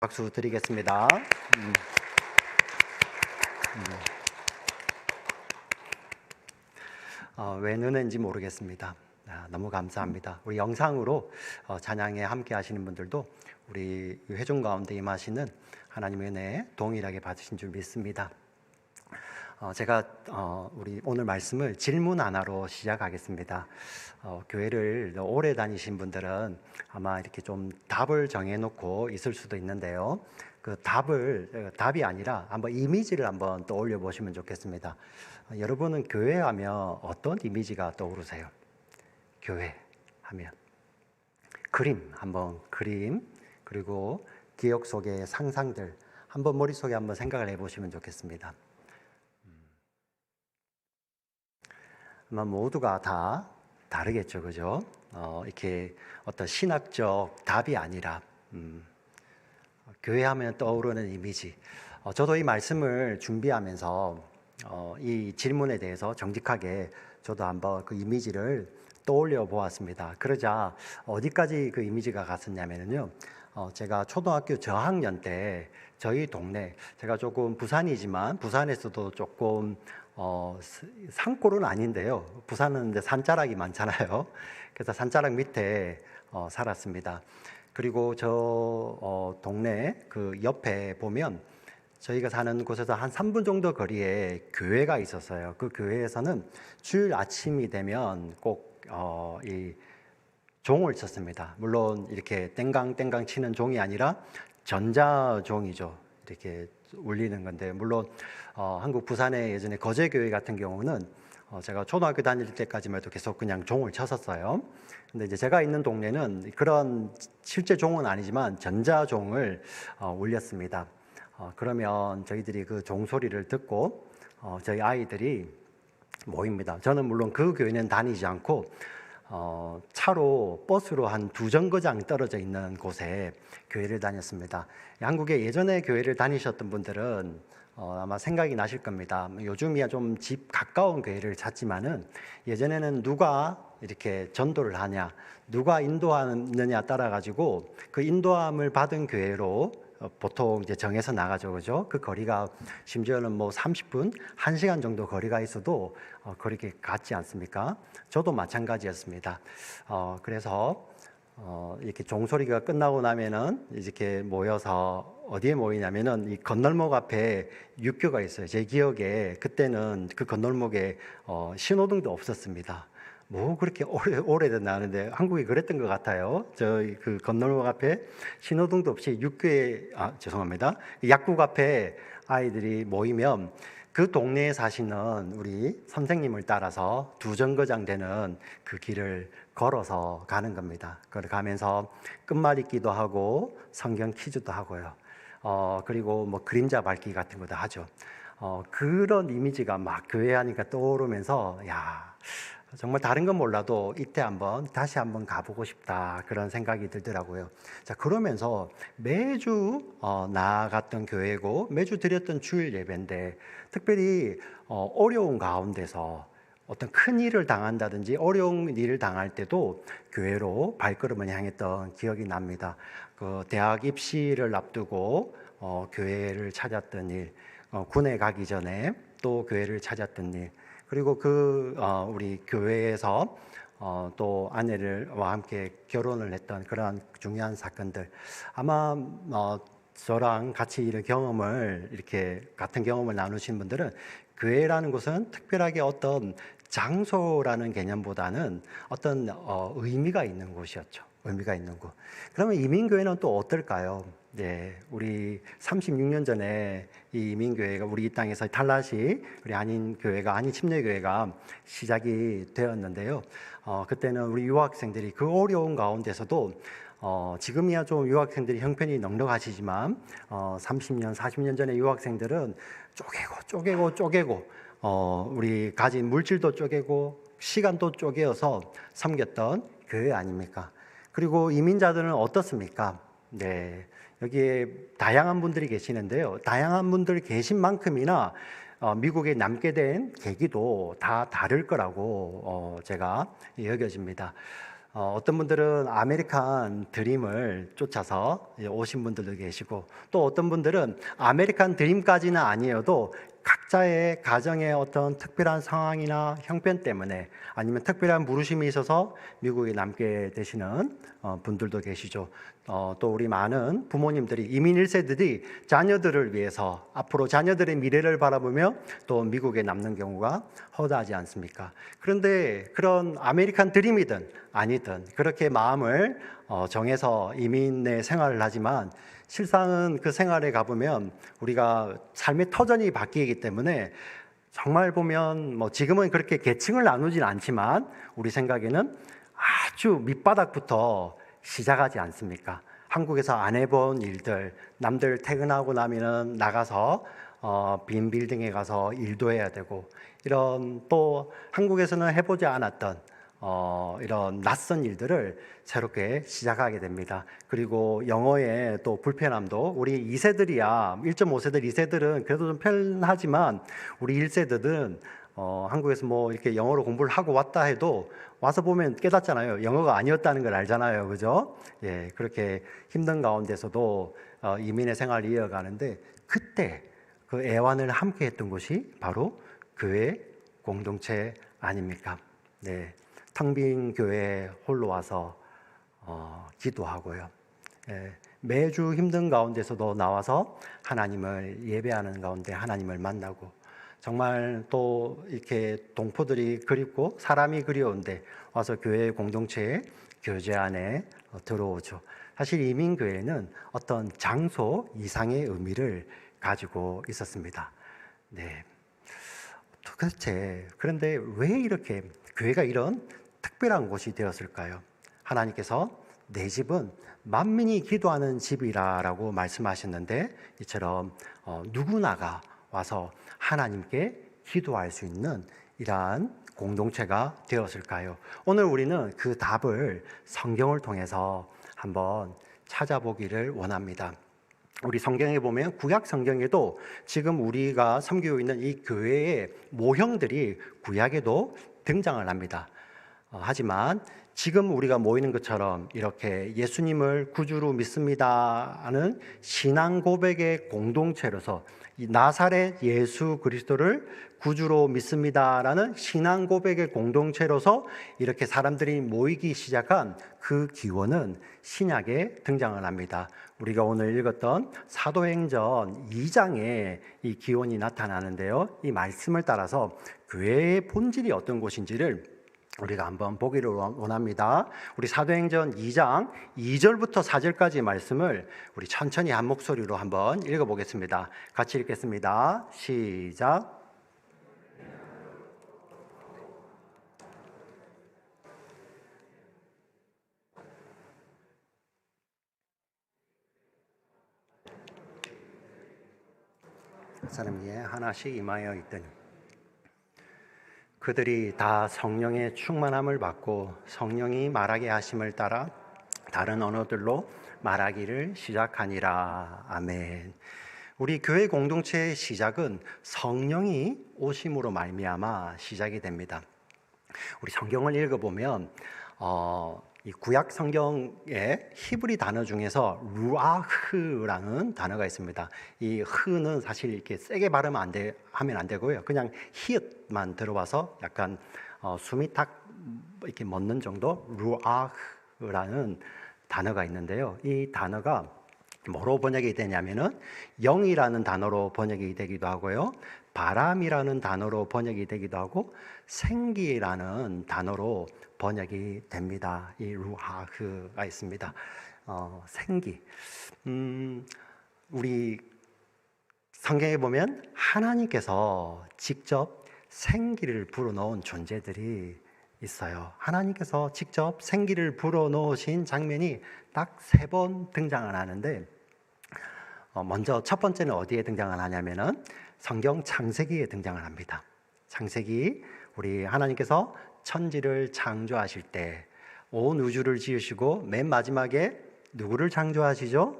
박수 드리겠습니다. 왜 누는지 모르겠습니다. 너무 감사합니다. 우리 영상으로 찬양에 함께 하시는 분들도 우리 회중 가운데 임하시는 하나님의 은혜 동일하게 받으신 줄 믿습니다. 제가 우리 오늘 말씀을 질문 하나로 시작하겠습니다. 교회를 오래 다니신 분들은 아마 이렇게 좀 답을 정해놓고 있을 수도 있는데요. 그 답이 아니라 한번 이미지를 한번 떠올려 보시면 좋겠습니다. 여러분은 교회하면 어떤 이미지가 떠오르세요? 교회 하면 그림, 그리고 기억 속의 상상들 한번 머릿속에 한번 생각을 해보시면 좋겠습니다. 아마 모두가 다 다르겠죠, 그죠? 이렇게 어떤 신학적 답이 아니라 교회 하면 떠오르는 이미지. 저도 이 말씀을 준비하면서 이 질문에 대해서 정직하게 저도 한번 그 이미지를 떠올려 보았습니다. 그러자 어디까지 그 이미지가 갔었냐면요. 제가 초등학교 저학년 때 저희 동네, 제가 조금 부산이지만 부산에서도 조금 산골은 아닌데요. 부산은 이제 산자락이 많잖아요. 그래서 산자락 밑에 살았습니다. 그리고 저 동네 그 옆에 보면 저희가 사는 곳에서 한 3분 정도 거리에 교회가 있었어요. 그 교회에서는 주일 아침이 되면 꼭 이 종을 쳤습니다. 물론 이렇게 땡강땡강 치는 종이 아니라 전자종이죠. 이렇게 울리는 건데, 물론 한국 부산의 예전에 거제교회 같은 경우는 제가 초등학교 다닐 때까지만 해도 계속 그냥 종을 쳤었어요. 근데 이제 제가 있는 동네는 그런 실제 종은 아니지만 전자종을 울렸습니다. 그러면 저희들이 그 종소리를 듣고 저희 아이들이 모입니다. 저는 물론 그 교회는 다니지 않고 차로 버스로 한 2정거장 떨어져 있는 곳에 교회를 다녔습니다. 한국에 예전에 교회를 다니셨던 분들은 아마 생각이 나실 겁니다. 요즘이야 좀 집 가까운 교회를 찾지만은 예전에는 누가 이렇게 전도를 하냐, 누가 인도하느냐 따라 가지고 그 인도함을 받은 교회로 보통 이제 정해서 나가죠, 그죠? 그 거리가 심지어는 뭐 30분, 1시간 정도 거리가 있어도 그렇게 같지 않습니까? 저도 마찬가지였습니다. 그래서 이렇게 종소리가 끝나고 나면은 이렇게 모여서 어디에 모이냐면은 이 건널목 앞에 육교가 있어요. 제 기억에 그때는 그 건널목에 신호등도 없었습니다. 뭐 그렇게 오래됐나 하는데 한국이 그랬던 것 같아요. 저희 그 건널목 앞에 신호등도 없이 육교에 죄송합니다. 약국 앞에 아이들이 모이면 그 동네에 사시는 우리 선생님을 따라서 2정거장 되는 그 길을 걸어서 가는 겁니다. 가면서 끝말잇기도 하고 성경 퀴즈도 하고요. 그리고 뭐 그림자 밟기 같은 것도 하죠. 그런 이미지가 막 교회 하니까 떠오르면서 야, 정말 다른 건 몰라도 이때 다시 한번 가보고 싶다, 그런 생각이 들더라고요. 자, 그러면서 매주 나아갔던 교회고 매주 드렸던 주일 예배인데, 특별히 어려운 가운데서 어떤 큰 일을 당한다든지 어려운 일을 당할 때도 교회로 발걸음을 향했던 기억이 납니다. 그 대학 입시를 앞두고 교회를 찾았던 일, 군에 가기 전에 또 교회를 찾았던 일, 그리고 우리 교회에서 또 아내와 함께 결혼을 했던 그러한 중요한 사건들, 아마 저랑 같이 이렇게 같은 경험을 나누신 분들은 교회라는 곳은 특별하게 어떤 장소라는 개념보다는 어떤 의미가 있는 곳이었죠. 의미가 있는 곳. 그러면 이민교회는 또 어떨까요? 네, 우리 36년 전에 이 이민교회가 우리 이 땅에서 탈라시 우리 한인 침례교회가 시작이 되었는데요. 그때는 우리 유학생들이 그 어려운 가운데서도 지금이야 좀 유학생들이 형편이 넉넉하시지만 30년, 40년 전에 유학생들은 쪼개고 우리 가진 물질도 쪼개고 시간도 쪼개어서 섬겼던 교회 아닙니까? 그리고 이민자들은 어떻습니까? 네, 여기에 다양한 분들이 계시는데요. 다양한 분들이 계신 만큼이나 미국에 남게 된 계기도 다 다를 거라고 제가 여겨집니다. 어떤 분들은 아메리칸 드림을 쫓아서 오신 분들도 계시고, 또 어떤 분들은 아메리칸 드림까지는 아니어도 각자의 가정의 어떤 특별한 상황이나 형편 때문에 아니면 특별한 부르심이 있어서 미국에 남게 되시는 분들도 계시죠. 또 우리 많은 부모님들이, 이민 1세들이 자녀들을 위해서 앞으로 자녀들의 미래를 바라보며 또 미국에 남는 경우가 허다하지 않습니까? 그런데 그런 아메리칸 드림이든 아니든 그렇게 마음을 정해서 이민의 생활을 하지만, 실상은 그 생활에 가보면 우리가 삶의 터전이 바뀌기 때문에 정말 보면 지금은 그렇게 계층을 나누진 않지만 우리 생각에는 아주 밑바닥부터 시작하지 않습니까? 한국에서 안 해본 일들, 남들 퇴근하고 나면은 나가서 빈 빌딩에 가서 일도 해야 되고, 이런 또 한국에서는 해보지 않았던 이런 낯선 일들을 새롭게 시작하게 됩니다. 그리고 영어의 또 불편함도, 우리 2세들이야 1.5세들 2세들은 그래도 좀 편하지만 우리 1세들은 한국에서 이렇게 영어로 공부를 하고 왔다 해도 와서 보면 깨닫잖아요. 영어가 아니었다는 걸 알잖아요. 그죠? 예, 그렇게 힘든 가운데서도 이민의 생활을 이어가는데, 그때 그 애환을 함께 했던 곳이 바로 교회 공동체 아닙니까? 네. 텅 빈 교회에 홀로 와서 기도하고요. 예, 매주 힘든 가운데서도 나와서 하나님을 예배하는 가운데 하나님을 만나고, 정말 또 이렇게 동포들이 그립고 사람이 그리운데 와서 교회 공동체의 교제 안에 들어오죠. 사실 이민교회는 어떤 장소 이상의 의미를 가지고 있었습니다. 네. 도대체 그런데 왜 이렇게 교회가 이런 특별한 곳이 되었을까요? 하나님께서 내 집은 만민이 기도하는 집이라고 말씀하셨는데, 이처럼 누구나가 와서 하나님께 기도할 수 있는 이러한 공동체가 되었을까요? 오늘 우리는 그 답을 성경을 통해서 한번 찾아보기를 원합니다. 우리 성경에 보면 구약 성경에도 지금 우리가 섬기고 있는 이 교회의 모형들이 구약에도 등장을 합니다. 하지만 지금 우리가 모이는 것처럼 이렇게 예수님을 구주로 믿습니다 하는 신앙 고백의 공동체로서, 이 나사렛 예수 그리스도를 구주로 믿습니다라는 신앙 고백의 공동체로서 이렇게 사람들이 모이기 시작한 그 기원은 신약에 등장을 합니다. 우리가 오늘 읽었던 사도행전 2장에 이 기원이 나타나는데요, 이 말씀을 따라서 교회의 본질이 어떤 곳인지를 우리가 한번 보기를 원합니다. 우리 사도행전 2장 2절부터 4절까지 말씀을 우리 천천히 한 목소리로 한번 읽어보겠습니다. 같이 읽겠습니다. 시작. 사람 위에 하나씩 임하여 있더니 그들이 다 성령의 충만함을 받고 성령이 말하게 하심을 따라 다른 언어들로 말하기를 시작하니라. 아멘. 우리 교회 공동체의 시작은 성령이 오심으로 말미암아 시작이 됩니다. 우리 성경을 읽어보면 이 구약 성경의 히브리 단어 중에서 루아흐라는 단어가 있습니다. 이 흐는 사실 이렇게 세게 발음하면 안 되고요. 그냥 히읗만 들어와서 약간 숨이 탁 이렇게 멎는 정도, 루아흐라는 단어가 있는데요. 이 단어가 뭐로 번역이 되냐면은 영이라는 단어로 번역이 되기도 하고요, 바람이라는 단어로 번역이 되기도 하고, 생기라는 단어로 번역이 됩니다. 이 루하흐가 있습니다. 생기. 우리 성경에 보면 하나님께서 직접 생기를 불어넣은 존재들이 있어요. 하나님께서 직접 생기를 불어넣으신 장면이 딱 3번 등장을 하는데, 먼저 첫 번째는 어디에 등장을 하냐면은 성경 창세기에 등장을 합니다. 창세기, 우리 하나님께서 천지를 창조하실 때 온 우주를 지으시고 맨 마지막에 누구를 창조하시죠?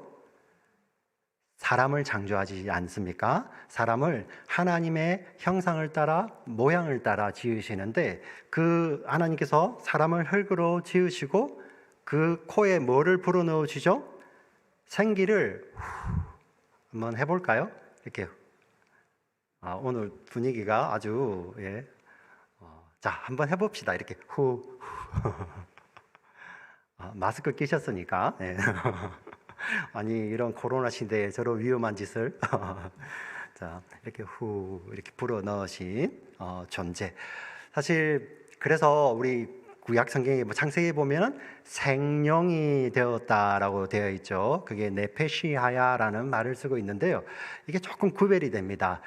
사람을 창조하지 않습니까? 사람을 하나님의 형상을 따라 모양을 따라 지으시는데 그 하나님께서 사람을 흙으로 지으시고 그 코에 뭐를 불어넣으시죠? 생기를 한번 해볼까요? 이렇게 오늘 분위기가 아주 자, 한번 해봅시다. 이렇게 후 마스크 끼셨으니까 아니 이런 코로나 시대에 저런 위험한 짓을 자 이렇게 이렇게 불어 넣으신 존재. 사실 그래서 우리 구약 성경에 창세기에 보면은 생령이 되었다라고 되어 있죠. 그게 네페시하야라는 말을 쓰고 있는데요. 이게 조금 구별이 됩니다.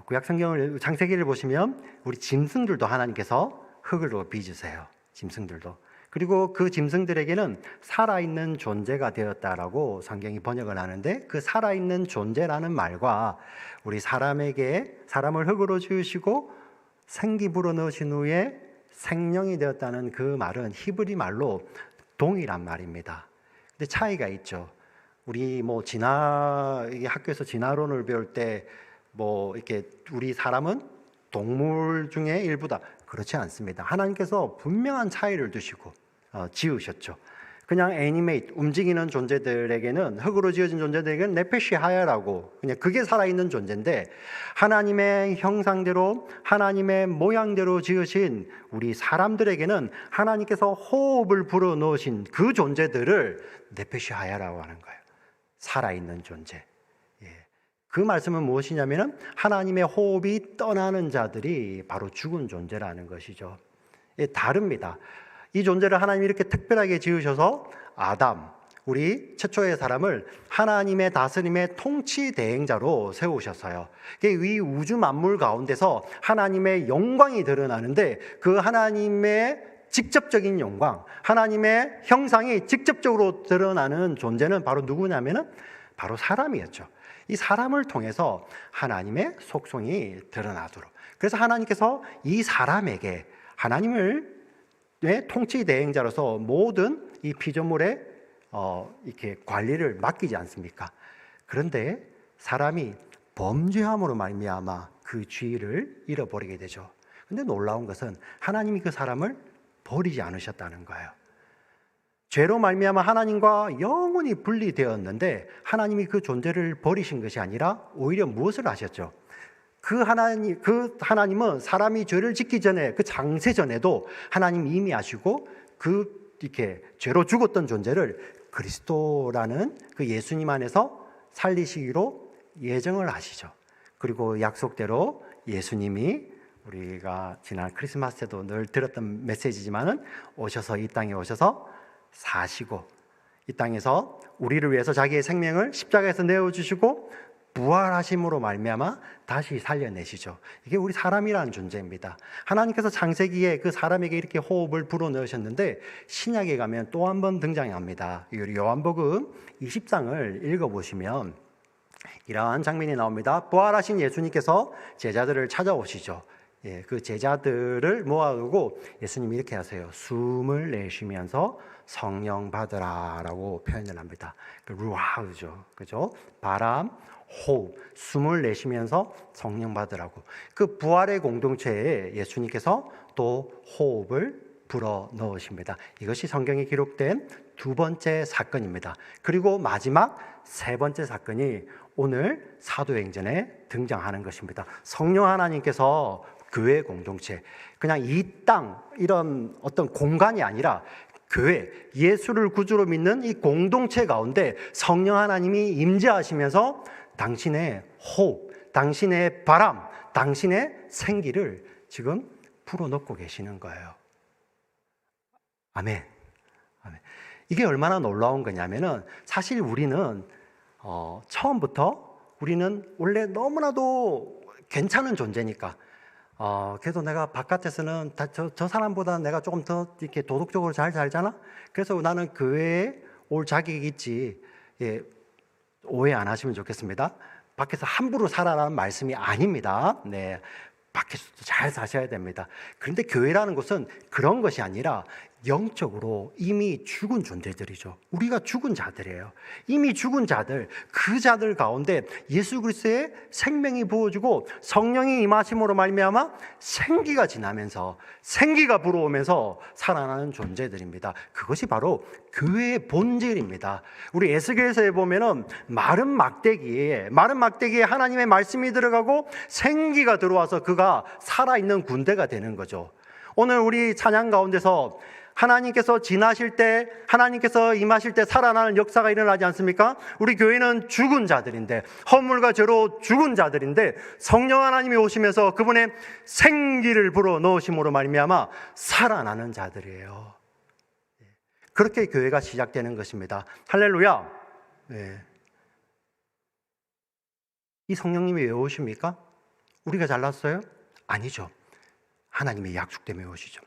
구약 성경을 창세기를 보시면 우리 짐승들도 하나님께서 흙으로 빚으세요. 짐승들도. 그리고 그 짐승들에게는 살아있는 존재가 되었다라고 성경이 번역을 하는데 그 살아있는 존재라는 말과 우리 사람을 흙으로 지으시고 생기 불어넣으신 후에 생령이 되었다는 그 말은 히브리 말로 동일한 말입니다. 근데 차이가 있죠. 우리 학교에서 진화론을 배울 때 이렇게 우리 사람은 동물 중에 일부다. 그렇지 않습니다. 하나님께서 분명한 차이를 두시고 지으셨죠. 그냥 애니메이트, 움직이는 존재들에게는 흙으로 지어진 존재들에게는 네페시하야라고 그냥 그게 살아있는 존재인데 하나님의 형상대로 하나님의 모양대로 지으신 우리 사람들에게는 하나님께서 호흡을 불어넣으신 그 존재들을 네페시하야라고 하는 거예요. 살아있는 존재. 그 말씀은 무엇이냐면은 하나님의 호흡이 떠나는 자들이 바로 죽은 존재라는 것이죠. 다릅니다. 이 존재를 하나님이 이렇게 특별하게 지으셔서 아담, 우리 최초의 사람을 하나님의 다스림의 통치 대행자로 세우셨어요. 이 우주 만물 가운데서 하나님의 영광이 드러나는데 그 하나님의 직접적인 영광, 하나님의 형상이 직접적으로 드러나는 존재는 바로 누구냐면은 바로 사람이었죠. 이 사람을 통해서 하나님의 속성이 드러나도록. 그래서 하나님께서 이 사람에게 하나님을 통치 대행자로서 모든 이 피조물의 이렇게 관리를 맡기지 않습니까? 그런데 사람이 범죄함으로 말미암아 그 지위를 잃어버리게 되죠. 근데 놀라운 것은 하나님이 그 사람을 버리지 않으셨다는 거예요. 죄로 말미암아 하나님과 영원히 분리되었는데 하나님이 그 존재를 버리신 것이 아니라 오히려 무엇을 하셨죠? 그 하나님은 사람이 죄를 짓기 전에 그 장세 전에도 하나님이 이미 아시고 이렇게 죄로 죽었던 존재를 그리스도라는 그 예수님 안에서 살리시기로 예정을 하시죠. 그리고 약속대로 예수님이 우리가 지난 크리스마스 때도 늘 들었던 메시지지만은 이 땅에 오셔서 사시고 이 땅에서 우리를 위해서 자기의 생명을 십자가에서 내어주시고 부활하심으로 말미암아 다시 살려내시죠. 이게 우리 사람이라는 존재입니다. 하나님께서 창세기에 그 사람에게 이렇게 호흡을 불어넣으셨는데 신약에 가면 또 한 번 등장합니다. 요한복음 20장을 읽어보시면 이러한 장면이 나옵니다. 부활하신 예수님께서 제자들을 찾아오시죠. 그 제자들을 모아두고 예수님이 이렇게 하세요. 숨을 내쉬면서 성령 받으라라고 표현을 합니다. 루아흐죠, 그죠? 바람, 호흡, 숨을 내쉬면서 성령 받으라고. 그 부활의 공동체에 예수님께서 또 호흡을 불어 넣으십니다. 이것이 성경에 기록된 두 번째 사건입니다. 그리고 마지막 세 번째 사건이 오늘 사도행전에 등장하는 것입니다. 성령 하나님께서 교회 공동체, 그냥 이 땅 이런 어떤 공간이 아니라 교회, 예수를 구주로 믿는 이 공동체 가운데 성령 하나님이 임재하시면서 당신의 호흡, 당신의 바람, 당신의 생기를 지금 불어넣고 계시는 거예요. 아멘. 아멘. 이게 얼마나 놀라운 거냐면은 사실 우리는 처음부터 우리는 원래 너무나도 괜찮은 존재니까 그래도 내가 바깥에서는 저 사람보다 내가 조금 더 이렇게 도덕적으로 잘 살잖아? 그래서 나는 교회에 올 자격이 있지. 오해 안 하시면 좋겠습니다. 밖에서 함부로 살아라는 말씀이 아닙니다. 네. 밖에서도 잘 사셔야 됩니다. 그런데 교회라는 것은 그런 것이 아니라 영적으로 이미 죽은 존재들이죠. 우리가 죽은 자들이에요. 이미 죽은 자들, 그 자들 가운데 예수 그리스도의 생명이 부어지고 성령이 임하심으로 말미암아 생기가 지나면서, 생기가 불어오면서 살아나는 존재들입니다. 그것이 바로 교회의 본질입니다. 우리 에스겔서에 보면은 마른 막대기에 하나님의 말씀이 들어가고 생기가 들어와서 그가 살아있는 군대가 되는 거죠. 오늘 우리 찬양 가운데서 하나님께서 지나실 때, 하나님께서 임하실 때 살아나는 역사가 일어나지 않습니까? 우리 교회는 죽은 자들인데, 허물과 죄로 죽은 자들인데 성령 하나님이 오시면서 그분의 생기를 불어 넣으심으로 말미암아 살아나는 자들이에요. 그렇게 교회가 시작되는 것입니다. 할렐루야. 네. 이 성령님이 왜 오십니까? 우리가 잘났어요? 아니죠. 하나님의 약속 때문에 오시죠.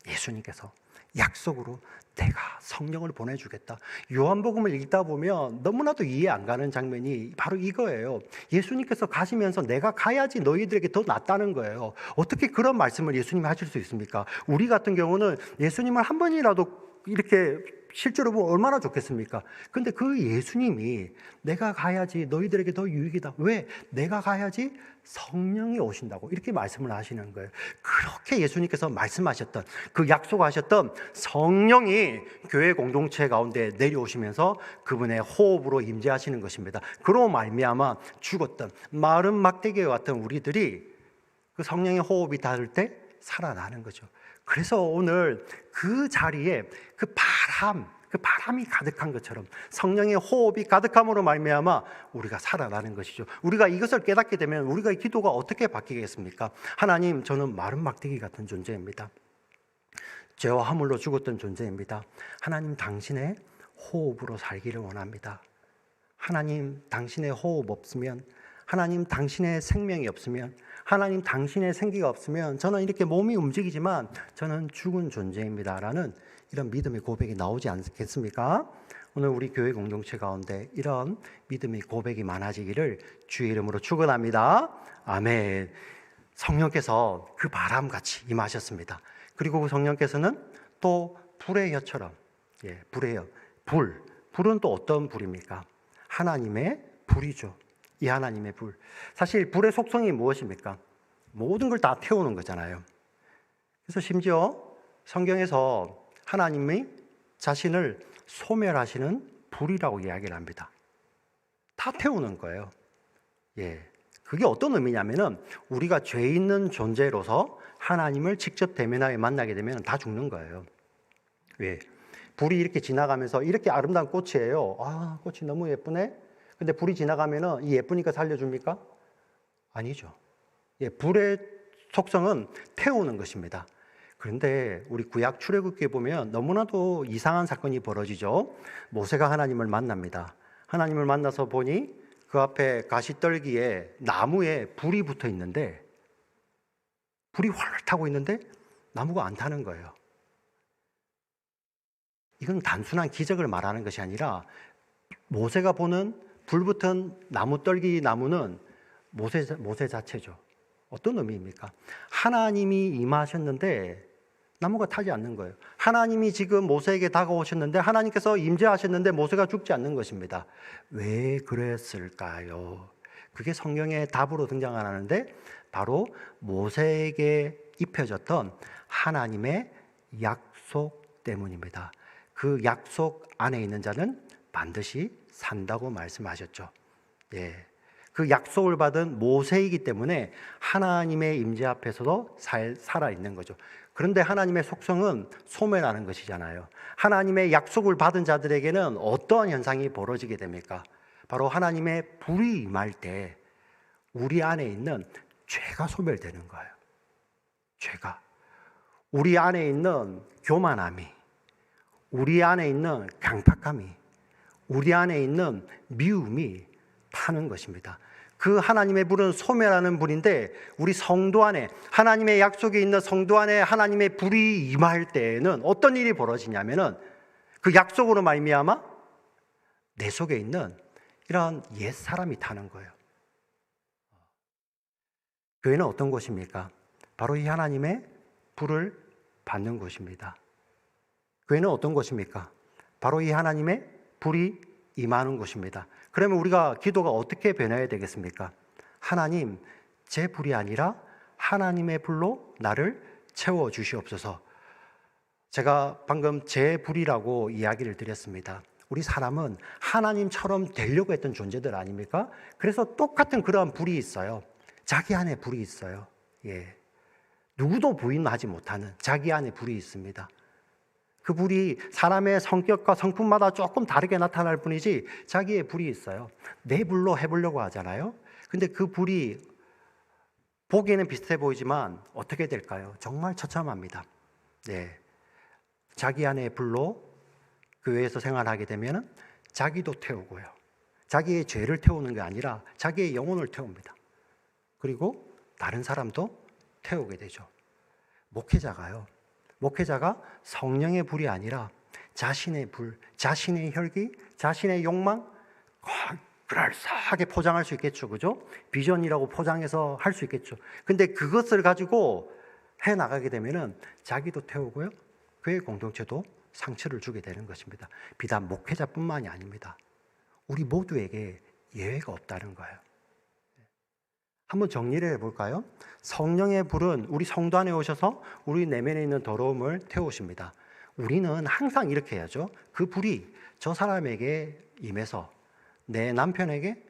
예수님께서 약속으로 내가 성령을 보내주겠다. 요한복음을 읽다 보면 너무나도 이해 안 가는 장면이 바로 이거예요. 예수님께서 가시면서 내가 가야지 너희들에게 더 낫다는 거예요. 어떻게 그런 말씀을 예수님이 하실 수 있습니까? 우리 같은 경우는 예수님을 한 번이라도 이렇게 실제로 보면 얼마나 좋겠습니까? 근데 그 예수님이 내가 가야지 너희들에게 더 유익이다. 왜? 내가 가야지 성령이 오신다고 이렇게 말씀을 하시는 거예요. 그렇게 예수님께서 말씀하셨던, 그 약속하셨던 성령이 교회 공동체 가운데 내려오시면서 그분의 호흡으로 임재하시는 것입니다. 그로 말미암아 죽었던 마른 막대기와 같은 우리들이 그 성령의 호흡이 닿을 때 살아나는 거죠. 그래서 오늘 그 자리에 그 바람이 가득한 것처럼 성령의 호흡이 가득함으로 말미암아 우리가 살아나는 것이죠. 우리가 이것을 깨닫게 되면 우리가 이 기도가 어떻게 바뀌겠습니까? 하나님, 저는 마른 막대기 같은 존재입니다. 죄와 허물로 죽었던 존재입니다. 하나님, 당신의 호흡으로 살기를 원합니다. 하나님, 당신의 호흡 없으면, 하나님, 당신의 생명이 없으면, 하나님, 당신의 생기가 없으면 저는 이렇게 몸이 움직이지만 저는 죽은 존재입니다 라는 이런 믿음의 고백이 나오지 않겠습니까? 오늘 우리 교회 공동체 가운데 이런 믿음의 고백이 많아지기를 주의 이름으로 축원합니다. 아멘. 성령께서 그 바람같이 임하셨습니다. 그리고 그 성령께서는 또 불의 혀처럼, 불의 혀, 불은 또 어떤 불입니까? 하나님의 불이죠. 이 하나님의 불. 사실 불의 속성이 무엇입니까? 모든 걸 다 태우는 거잖아요. 그래서 심지어 성경에서 하나님이 자신을 소멸하시는 불이라고 이야기를 합니다. 다 태우는 거예요. 그게 어떤 의미냐면은 우리가 죄 있는 존재로서 하나님을 직접 대면하여 만나게 되면 다 죽는 거예요. 왜? 불이 이렇게 지나가면서 이렇게 아름다운 꽃이에요. 아, 꽃이 너무 예쁘네. 근데 불이 지나가면은 이 예쁘니까 살려줍니까? 아니죠. 불의 속성은 태우는 것입니다. 그런데 우리 구약 출애굽기에 보면 너무나도 이상한 사건이 벌어지죠. 모세가 하나님을 만납니다. 하나님을 만나서 보니 그 앞에 가시떨기에 나무에 불이 붙어 있는데, 불이 활활 타고 있는데 나무가 안 타는 거예요. 이건 단순한 기적을 말하는 것이 아니라 모세가 보는 불붙은 나무떨기 나무는 모세 자체죠. 어떤 의미입니까? 하나님이 임하셨는데 나무가 타지 않는 거예요. 하나님이 지금 모세에게 다가오셨는데, 하나님께서 임재하셨는데 모세가 죽지 않는 것입니다. 왜 그랬을까요? 그게 성경의 답으로 등장하는데 바로 모세에게 입혀졌던 하나님의 약속 때문입니다. 그 약속 안에 있는 자는 반드시 산다고 말씀하셨죠. 그 약속을 받은 모세이기 때문에 하나님의 임재 앞에서도 살아있는 거죠. 그런데 하나님의 속성은 소멸하는 것이잖아요. 하나님의 약속을 받은 자들에게는 어떠한 현상이 벌어지게 됩니까? 바로 하나님의 불이 임할 때 우리 안에 있는 죄가 소멸되는 거예요. 죄가. 우리 안에 있는 교만함이, 우리 안에 있는 강팍함이, 우리 안에 있는 미움이 타는 것입니다. 그 하나님의 불은 소멸하는 불인데 우리 성도 안에, 하나님의 약속에 있는 성도 안에 하나님의 불이 임할 때에는 어떤 일이 벌어지냐면은 그 약속으로 말미암아 내 속에 있는 이런 옛 사람이 타는 거예요. 교회는 어떤 곳입니까? 바로 이 하나님의 불을 받는 곳입니다. 교회는 어떤 곳입니까? 바로 이 하나님의 불이 임하는 곳입니다. 그러면 우리가 기도가 어떻게 변해야 되겠습니까? 하나님, 제 불이 아니라 하나님의 불로 나를 채워 주시옵소서. 제가 방금 제 불이라고 이야기를 드렸습니다. 우리 사람은 하나님처럼 되려고 했던 존재들 아닙니까? 그래서 똑같은 그러한 불이 있어요. 자기 안에 불이 있어요. 예. 누구도 부인하지 못하는 자기 안에 불이 있습니다. 그 불이 사람의 성격과 성품마다 조금 다르게 나타날 뿐이지 자기의 불이 있어요. 내 불로 해보려고 하잖아요. 근데 그 불이 보기에는 비슷해 보이지만 어떻게 될까요? 정말 처참합니다. 네. 자기 안의 불로 교회에서 생활하게 되면 자기도 태우고요. 자기의 죄를 태우는 게 아니라 자기의 영혼을 태웁니다. 그리고 다른 사람도 태우게 되죠. 목회자가 성령의 불이 아니라 자신의 불, 자신의 혈기, 자신의 욕망, 그럴싸하게 포장할 수 있겠죠. 그죠? 비전이라고 포장해서 할 수 있겠죠. 근데 그것을 가지고 해 나가게 되면은 자기도 태우고요. 교회 공동체도 상처를 주게 되는 것입니다. 비단 목회자뿐만이 아닙니다. 우리 모두에게 예외가 없다는 거예요. 한번 정리를 해볼까요? 성령의 불은 우리 성도 안에 오셔서 우리 내면에 있는 더러움을 태우십니다. 우리는 항상 이렇게 해야죠. 그 불이 저 사람에게 임해서, 내 남편에게,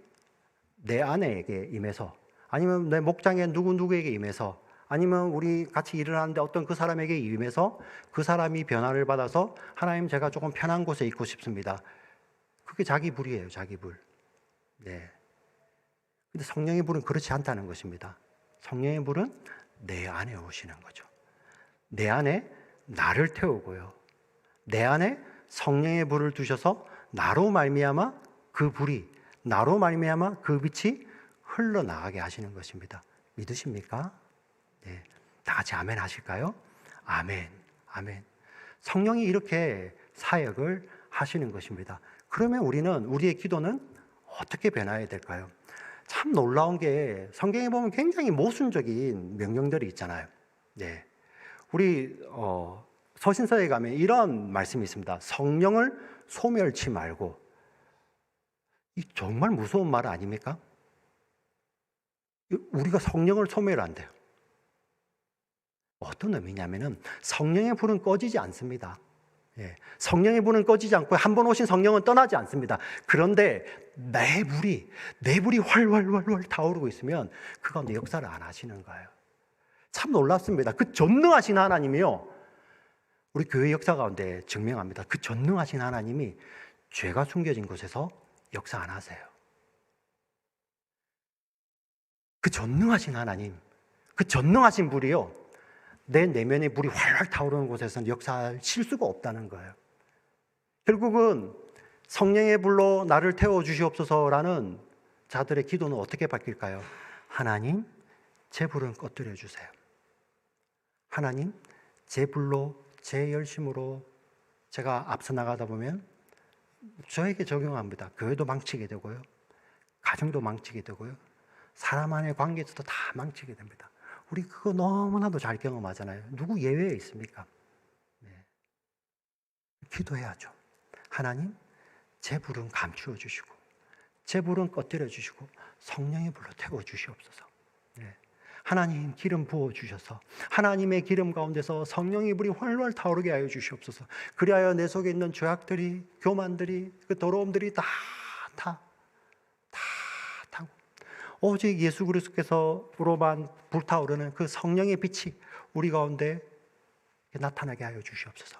내 아내에게 임해서, 아니면 내 목장의 누구에게 임해서, 아니면 우리 같이 일을 하는데 어떤 그 사람에게 임해서 그 사람이 변화를 받아서 하나님, 제가 조금 편한 곳에 있고 싶습니다. 그게 자기 불이에요. 자기 불. 네. 근데 성령의 불은 그렇지 않다는 것입니다. 성령의 불은 내 안에 오시는 거죠. 내 안에 나를 태우고요. 내 안에 성령의 불을 두셔서 나로 말미암아 그 불이, 나로 말미암아 그 빛이 흘러나가게 하시는 것입니다. 믿으십니까? 네. 다 같이 아멘 하실까요? 아멘, 아멘. 성령이 이렇게 사역을 하시는 것입니다. 그러면 우리의 기도는 어떻게 변화해야 될까요? 참 놀라운 게 성경에 보면 굉장히 모순적인 명령들이 있잖아요. 네. 우리 서신서에 가면 이런 말씀이 있습니다. 성령을 소멸치 말고. 이 정말 무서운 말 아닙니까? 우리가 성령을 소멸 안 돼요. 어떤 의미냐면은 성령의 불은 꺼지지 않습니다. 예. 성령의 불은 꺼지지 않고 한 번 오신 성령은 떠나지 않습니다. 그런데 내 불이 활활 타오르고 있으면 그 가운데 역사를 안 하시는 거예요. 참 놀랍습니다. 그 전능하신 하나님이요, 우리 교회 역사 가운데 증명합니다. 그 전능하신 하나님이 죄가 숨겨진 곳에서 역사 안 하세요. 그 전능하신 하나님, 그 전능하신 불이요, 내 내면의 불이 활활 타오르는 곳에서는 역사하실 수가 없다는 거예요. 결국은 성령의 불로 나를 태워주시옵소서라는 자들의 기도는 어떻게 바뀔까요? 하나님, 제 불은 꺼뜨려 주세요. 하나님, 제 불로, 제 열심으로 제가 앞서 나가다 보면 저에게 적용합니다. 교회도 망치게 되고요, 가정도 망치게 되고요, 사람 안의 관계에서도 다 망치게 됩니다. 우리 그거 너무나도 잘 경험하잖아요. 누구 예외에 있습니까? 네. 기도해야죠. 하나님, 제 불은 감추어 주시고, 제 불은 꺼뜨려 주시고, 성령의 불로 태워 주시옵소서. 네. 하나님, 기름 부어 주셔서 하나님의 기름 가운데서 성령의 불이 활활 타오르게 하여 주시옵소서. 그리하여 내 속에 있는 죄악들이, 교만들이, 그 더러움들이 다 타고 오직 예수 그리스도께서로만 불타오르는 그 성령의 빛이 우리 가운데 나타나게 하여 주시옵소서.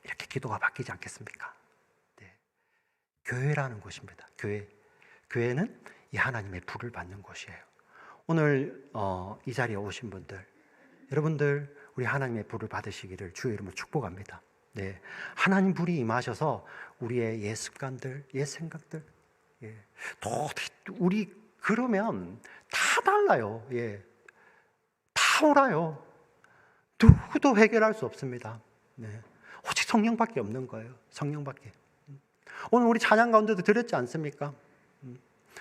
이렇게 기도가 바뀌지 않겠습니까? 네. 교회라는 곳입니다. 교회는 이 하나님의 불을 받는 곳이에요. 오늘 이 자리에 오신 분들, 여러분들 우리 하나님의 불을 받으시기를 주의 이름으로 축복합니다. 네. 하나님 불이 임하셔서 우리의 옛 습관들, 옛 생각들, 예. 우리 그러면 다 달라요. 예. 다 옳아요. 누구도 해결할 수 없습니다. 네. 오직 성령밖에 없는 거예요. 성령밖에. 오늘 우리 찬양 가운데도 드렸지 않습니까?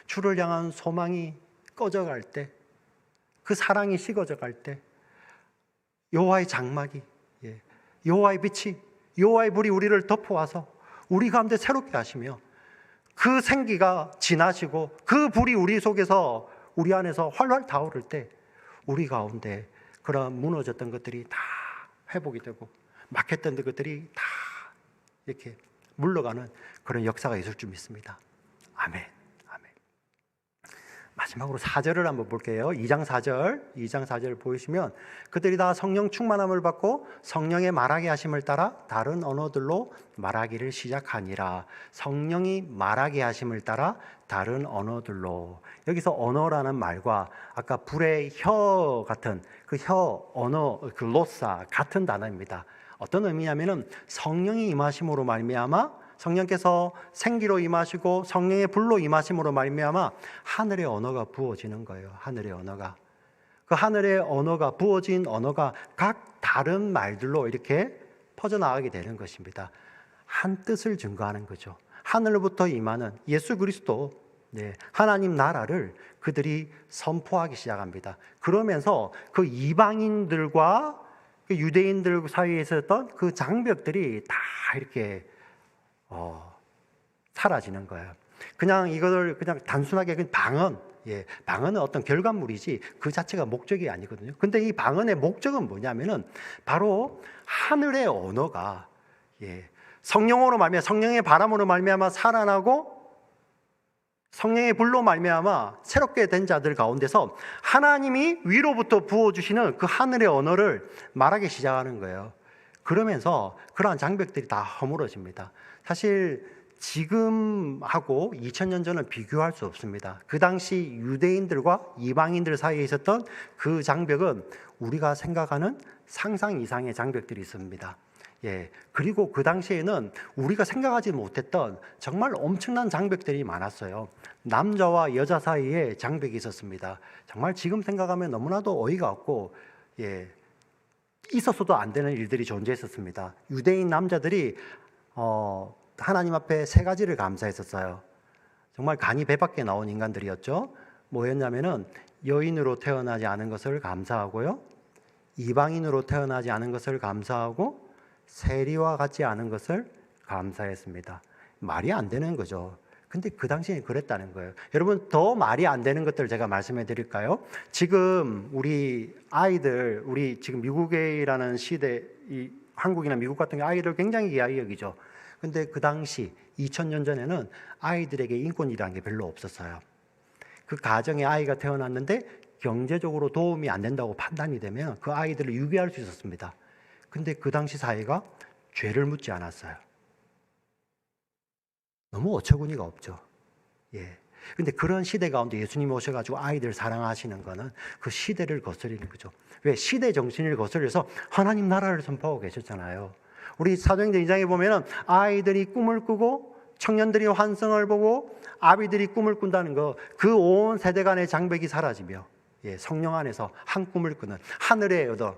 주를 향한 소망이 꺼져갈 때, 그 사랑이 식어져 갈 때, 여호와의 장막이, 여호와의 빛이, 여호와의 불이 우리를 덮어와서 우리 가운데 새롭게 하시며 그 생기가 지나시고 그 불이 우리 속에서 우리 안에서 활활 타오를 때 우리 가운데 그런 무너졌던 것들이 다 회복이 되고 막혔던 것들이 다 이렇게 물러가는 그런 역사가 있을 줄 믿습니다. 아멘. 아멘. 마지막으로 4절을 한번 볼게요. 2장 4절 보이시면 그들이 다 성령 충만함을 받고 성령의 말하게 하심을 따라 다른 언어들로 말하기를 시작하니라. 성령이 말하게 하심을 따라 다른 언어들로. 여기서 언어라는 말과 아까 불의 혀 같은 그 혀, 언어, 그 로사 같은 단어입니다. 어떤 의미냐면은 성령이 임하심으로 말미암아 성령께서 생기로 임하시고 성령의 불로 임하심으로 말미암아 하늘의 언어가 부어지는 거예요. 하늘의 언어가. 그 하늘의 언어가 부어진 언어가 각 다른 말들로 이렇게 퍼져나가게 되는 것입니다. 한 뜻을 증거하는 거죠. 하늘로부터 임하는 예수 그리스도, 하나님 나라를 그들이 선포하기 시작합니다. 그러면서 그 이방인들과 그 유대인들 사이에 있었던 그 장벽들이 다 이렇게 사라지는 거예요. 그냥 이거를 그냥 단순하게 그냥 방언, 방언은 어떤 결과물이지 그 자체가 목적이 아니거든요. 근데 이 방언의 목적은 뭐냐면은 바로 하늘의 언어가 성령으로 말미암아 성령의 바람으로 말미암아 살아나고 성령의 불로 말미암아 새롭게 된 자들 가운데서 하나님이 위로부터 부어주시는 그 하늘의 언어를 말하기 시작하는 거예요. 그러면서 그러한 장벽들이 다 허물어집니다. 사실 지금하고 2000년 전은 비교할 수 없습니다. 그 당시 유대인들과 이방인들 사이에 있었던 그 장벽은 우리가 생각하는 상상 이상의 장벽들이 있습니다. 그리고 그 당시에는 우리가 생각하지 못했던 정말 엄청난 장벽들이 많았어요. 남자와 여자 사이에 장벽이 있었습니다. 정말 지금 생각하면 너무나도 어이가 없고 있었어도 안 되는 일들이 존재했었습니다. 유대인 남자들이 하나님 앞에 3가지를 감사했었어요. 정말 간이 배밖에 나온 인간들이었죠. 뭐였냐면은 여인으로 태어나지 않은 것을 감사하고요, 이방인으로 태어나지 않은 것을 감사하고 세리와 같지 않은 것을 감사했습니다. 말이 안 되는 거죠. 근데 그 당시에 그랬다는 거예요. 여러분, 더 말이 안 되는 것들을 제가 말씀해 드릴까요? 지금 우리 아이들, 우리 지금 미국이라는 시대, 이 한국이나 미국 같은 아이들 굉장히 귀하게 여기죠. 근데 그 당시 2000년 전에는 아이들에게 인권이라는 게 별로 없었어요. 그 가정에 아이가 태어났는데 경제적으로 도움이 안 된다고 판단이 되면 그 아이들을 유기할 수 있었습니다. 근데 그 당시 사회가 죄를 묻지 않았어요. 너무 어처구니가 없죠. 근데 그런 시대 가운데 예수님 오셔가지고 아이들 사랑하시는 거는 그 시대를 거스리는 거죠. 왜? 시대 정신을 거스려서 하나님 나라를 선포하고 계셨잖아요. 우리 사도행전 2장에 보면은 아이들이 꿈을 꾸고 청년들이 환상을 보고 아비들이 꿈을 꾼다는 거, 그 온 세대 간의 장벽이 사라지며 성령 안에서 한 꿈을 꾸는 하늘의 얻어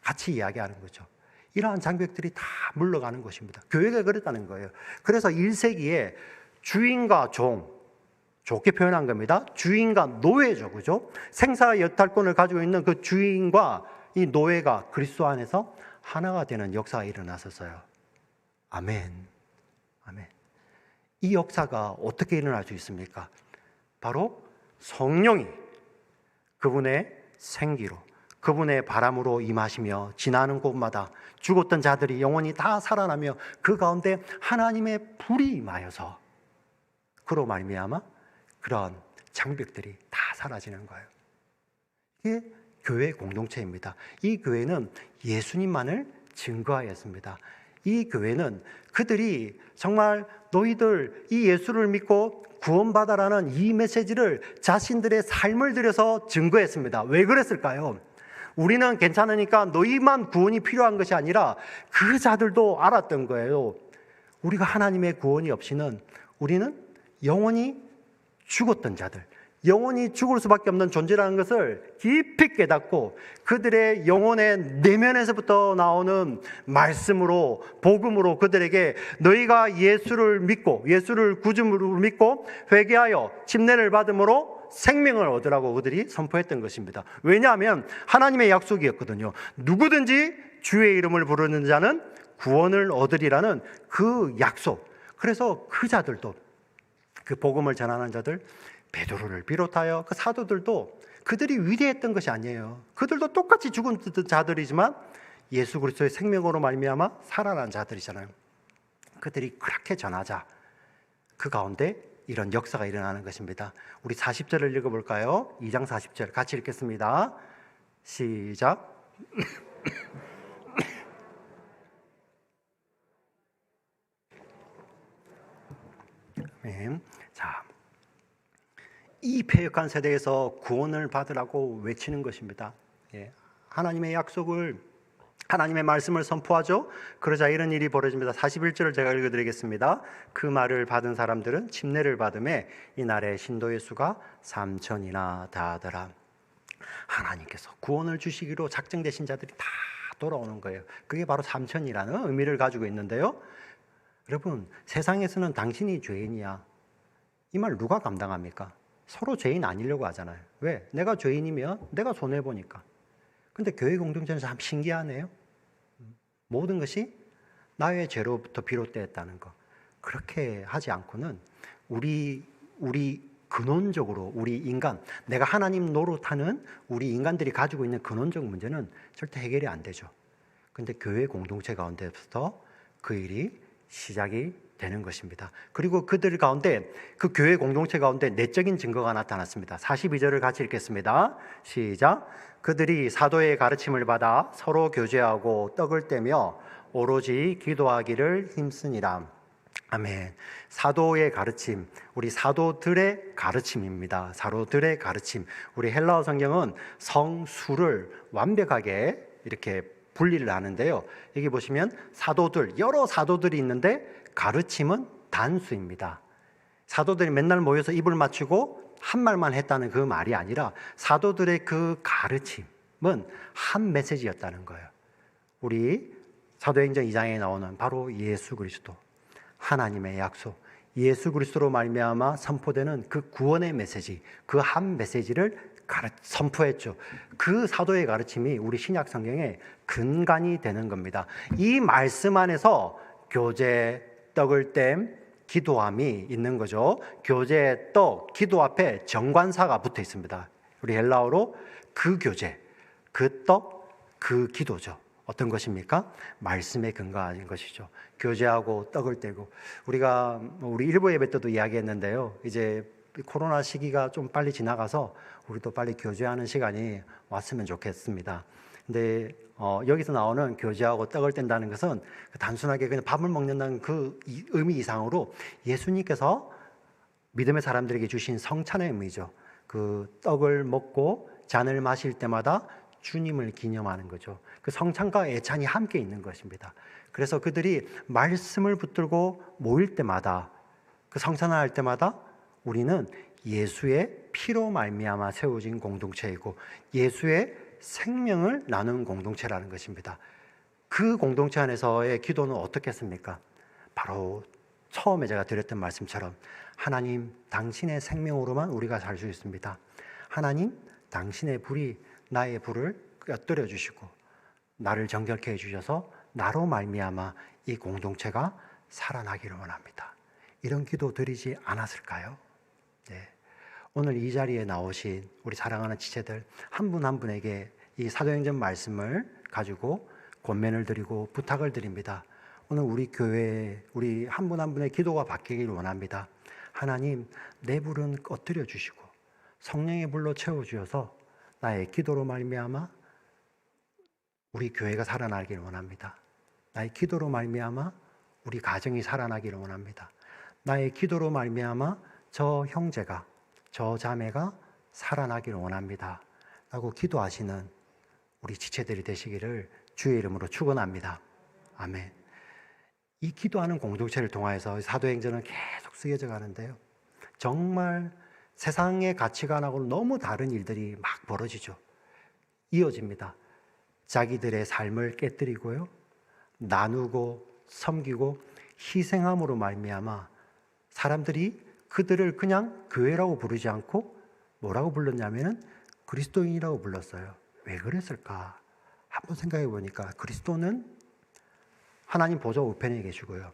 같이 이야기하는 거죠. 이러한 장벽들이 다 물러가는 것입니다. 교회가 그랬다는 거예요. 그래서 1세기에 주인과 종, 좋게 표현한 겁니다. 주인과 노예죠, 그죠? 생사 여탈권을 가지고 있는 그 주인과 이 노예가 그리스도 안에서 하나가 되는 역사가 일어났었어요. 아멘. 아멘. 이 역사가 어떻게 일어날 수 있습니까? 바로 성령이 그분의 생기로, 그분의 바람으로 임하시며 지나는 곳마다 죽었던 자들이 영원히 다 살아나며 그 가운데 하나님의 불이 임하여서 그로 말미암아 그런 장벽들이 다 사라지는 거예요. 이게 교회 공동체입니다. 이 교회는 예수님만을 증거하였습니다. 이 교회는 그들이 정말 너희들 이 예수를 믿고 구원받아라는 이 메시지를 자신들의 삶을 들여서 증거했습니다. 왜 그랬을까요? 우리는 괜찮으니까 너희만 구원이 필요한 것이 아니라 그 자들도 알았던 거예요. 우리가 하나님의 구원이 없이는 우리는 영원히 죽었던 자들, 영원히 죽을 수밖에 없는 존재라는 것을 깊이 깨닫고 그들의 영혼의 내면에서부터 나오는 말씀으로, 복음으로 그들에게 너희가 예수를 믿고 예수를 구주로 믿고 회개하여 침례를 받음으로 생명을 얻으라고 그들이 선포했던 것입니다. 왜냐하면 하나님의 약속이었거든요. 누구든지 주의 이름을 부르는 자는 구원을 얻으리라는 그 약속. 그래서 그 자들도, 그 복음을 전하는 자들, 베드로를 비롯하여 그 사도들도 그들이 위대했던 것이 아니에요. 그들도 똑같이 죽은 자들이지만 예수 그리스도의 생명으로 말미암아 살아난 자들이잖아요. 그들이 그렇게 전하자 그 가운데 이런 역사가 일어나는 것입니다. 우리 40절을 읽어볼까요? 2장 40절 같이 읽겠습니다. 시작. 자, 이 패역한 세대에서 구원을 받으라고 외치는 것입니다. 하나님의 약속을, 하나님의 말씀을 선포하죠. 그러자 이런 일이 벌어집니다. 41절을 제가 읽어드리겠습니다. 그 말을 받은 사람들은 침례를 받음에 이날의 신도의 수가 3,000이나 다하더라. 하나님께서 구원을 주시기로 작정되신 자들이 다 돌아오는 거예요. 그게 바로 3,000이라는 의미를 가지고 있는데요. 여러분, 세상에서는 당신이 죄인이야, 이 말 누가 감당합니까? 서로 죄인 아니려고 하잖아요. 왜? 내가 죄인이면 내가 손해보니까. 근데 교회 공동체는 참 신기하네요. 모든 것이 나의 죄로부터 비롯되었다는 거. 그렇게 하지 않고는 우리 근원적으로 우리 인간, 내가 하나님 노릇하는 우리 인간들이 가지고 있는 근원적 문제는 절대 해결이 안 되죠. 근데 교회 공동체 가운데부터 그 일이 시작이 되는 것입니다. 그리고 그들 가운데, 그 교회 공동체 가운데 내적인 증거가 나타났습니다. 42절을 같이 읽겠습니다. 시작. 그들이 사도의 가르침을 받아 서로 교제하고 떡을 떼며 오로지 기도하기를 힘쓰니라. 아멘. 사도의 가르침, 우리 사도들의 가르침입니다. 사도들의 가르침. 우리 헬라어 성경은 성수를 완벽하게 이렇게 분리를 하는데요. 여기 보시면 사도들, 여러 사도들이 있는데 가르침은 단수입니다. 사도들이 맨날 모여서 입을 맞추고 한 말만 했다는 그 말이 아니라 사도들의 그 가르침은 한 메시지였다는 거예요. 우리 사도행전 2장에 나오는 바로 예수 그리스도, 하나님의 약속, 예수 그리스도로 말미암아 선포되는 그 구원의 메시지, 그 한 메시지를 선포했죠. 그 사도의 가르침이 우리 신약 성경의 근간이 되는 겁니다. 이 말씀 안에서 교제, 떡을 땜, 기도함이 있는 거죠. 교제, 떡, 기도 앞에 정관사가 붙어 있습니다. 우리 헬라어로 그 교제, 그 떡, 그 기도죠. 어떤 것입니까? 말씀에 근거한 것이죠. 교제하고 떡을 떼고, 우리 일부 예배 때도 이야기했는데요. 이제 코로나 시기가 좀 빨리 지나가서 우리도 빨리 교제하는 시간이 왔으면 좋겠습니다. 근데 여기서 나오는 교제하고 떡을 뗀다는 것은 단순하게 그냥 밥을 먹는다는 그 의미 이상으로 예수님께서 믿음의 사람들에게 주신 성찬의 의미죠. 그 떡을 먹고 잔을 마실 때마다 주님을 기념하는 거죠. 그 성찬과 애찬이 함께 있는 것입니다. 그래서 그들이 말씀을 붙들고 모일 때마다, 그 성찬을 할 때마다 우리는 예수의 피로 말미암아 세워진 공동체이고 예수의 생명을 나눈 공동체라는 것입니다. 그 공동체 안에서의 기도는 어떻겠습니까? 바로 처음에 제가 드렸던 말씀처럼 하나님, 당신의 생명으로만 우리가 살 수 있습니다. 하나님, 당신의 불이 나의 불을 곁들여 주시고 나를 정결케 해주셔서 나로 말미암아 이 공동체가 살아나기를 원합니다. 이런 기도 드리지 않았을까요? 네. 오늘 이 자리에 나오신 우리 사랑하는 지체들 한 분 한 분에게 이 사도행전 말씀을 가지고 권면을 드리고 부탁을 드립니다. 오늘 우리 교회에 우리 한 분 한 분의 기도가 바뀌기를 원합니다. 하나님, 내 불은 꺼뜨려 주시고 성령의 불로 채워주셔서 나의 기도로 말미암아 우리 교회가 살아나기를 원합니다. 나의 기도로 말미암아 우리 가정이 살아나기를 원합니다. 나의 기도로 말미암아 저 형제가, 저 자매가 살아나기를 원합니다. 라고 기도하시는 우리 지체들이 되시기를 주의 이름으로 축원합니다. 아멘. 이 기도하는 공동체를 통하여서 사도행전은 계속 쓰여져 가는데요. 정말 세상의 가치관하고는 너무 다른 일들이 막 벌어지죠. 이어집니다. 자기들의 삶을 깨뜨리고요, 나누고 섬기고 희생함으로 말미암아 사람들이 그들을 그냥 교회라고 부르지 않고 뭐라고 불렀냐면은 그리스도인이라고 불렀어요. 왜 그랬을까? 한번 생각해 보니까 그리스도는 하나님 보좌 우편에 계시고요.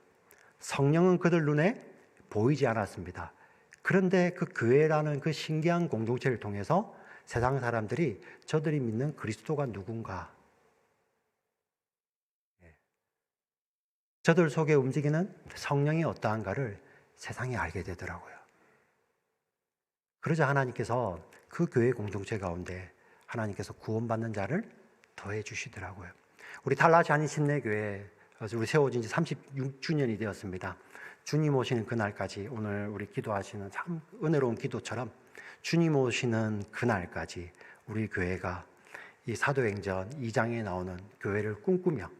성령은 그들 눈에 보이지 않았습니다. 그런데 그 교회라는 그 신기한 공동체를 통해서 세상 사람들이 저들이 믿는 그리스도가 누군가, 저들 속에 움직이는 성령이 어떠한가를 세상이 알게 되더라고요. 그러자 하나님께서 그 교회 공동체 가운데 하나님께서 구원받는 자를 더해 주시더라고요. 우리 달라지 아닌 침례교회 우리 세워진 지 36주년이 되었습니다. 주님 오시는 그날까지, 오늘 우리 기도하시는 참 은혜로운 기도처럼 주님 오시는 그날까지 우리 교회가 이 사도행전 2장에 나오는 교회를 꿈꾸며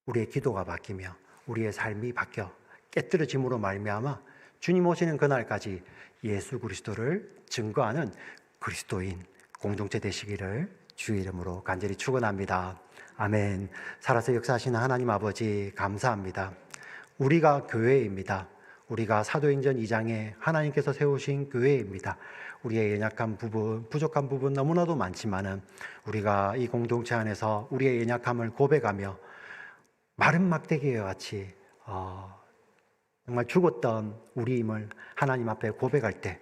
우리의 기도가 바뀌며 우리의 삶이 바뀌어 깨뜨려짐으로 말미암아 주님 오시는 그날까지 예수 그리스도를 증거하는 그리스도인 공동체 되시기를 주의 이름으로 간절히 축원합니다. 아멘. 살아서 역사하시는 하나님 아버지 감사합니다. 우리가 교회입니다. 우리가 사도행전 2장에 하나님께서 세우신 교회입니다. 우리의 연약한 부분, 부족한 부분 너무나도 많지만은 우리가 이 공동체 안에서 우리의 연약함을 고백하며 마른 막대기와 같이 정말 죽었던 우리임을 하나님 앞에 고백할 때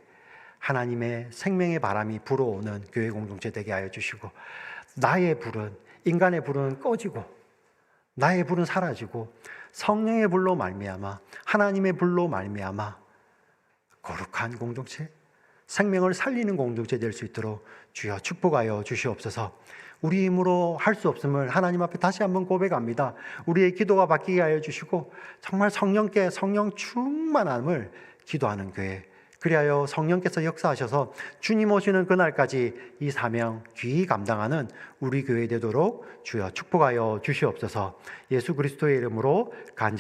하나님의 생명의 바람이 불어오는 교회 공동체 되게 하여 주시고, 나의 불은, 인간의 불은 꺼지고 나의 불은 사라지고 성령의 불로 말미암아, 하나님의 불로 말미암아 거룩한 공동체, 생명을 살리는 공동체 될 수 있도록 주여 축복하여 주시옵소서. 우리 힘으로 할 수 없음을 하나님 앞에 다시 한번 고백합니다. 우리의 기도가 바뀌게 하여 주시고 정말 성령께 성령 충만함을 기도하는 교회, 그리하여 성령께서 역사하셔서 주님 오시는 그날까지 이 사명 귀히 감당하는 우리 교회 되도록 주여 축복하여 주시옵소서. 예수 그리스도의 이름으로 간절히